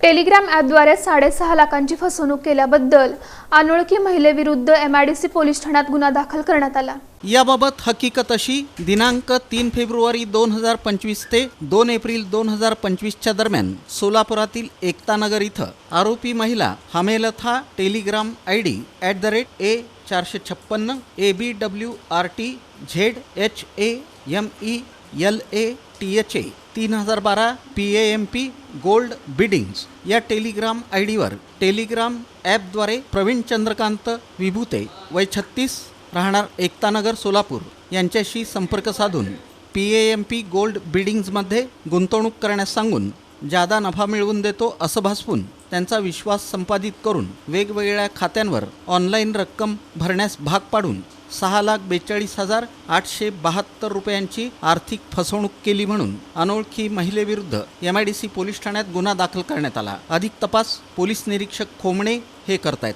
Telegram ॲपद्वारे 6.5 लाखांची फसवणूक केल्याबद्दल अनोळखी महिलेविरुद्ध MIDC पोलीस ठाण्यात गुन्हा दाखल करण्यात आला। याबाबत हकीकत अशी, दिनांक 3 फेब्रुवारी 2025 ते 2 एप्रिल 2025च्या दरम्यान सोलापुरातील एकता नगर इथं आरोपी महिला Hamelatha Telegram ID @A456 ABWRT ZHAMELATHA 3012 PAMP gold biddings या टेलिग्राम आयडीवर टेलिग्राम ॲपद्वारे प्रवीण चंद्रकांत विभूते वय 36 राहणार एकतानगर सोलापूर यांच्याशी संपर्क साधून PAMP गोल्ड बिडिंग्समध्ये गुंतवणूक करण्यास सांगून जादा नफा मिळवून देतो असं भासवून त्यांचा विश्वास संपादित करून वेगवेगळ्या खात्यांवर ऑनलाईन रक्कम भरण्यास भाग पाडून 6,42,872 रुपयांची आर्थिक फसवणूक केली म्हणून अनोळखी महिलेविरुद्ध MIDC पोलीस ठाण्यात गुन्हा दाखल करण्यात आला। अधिक तपास पोलीस निरीक्षक खोमणे हे करतायत।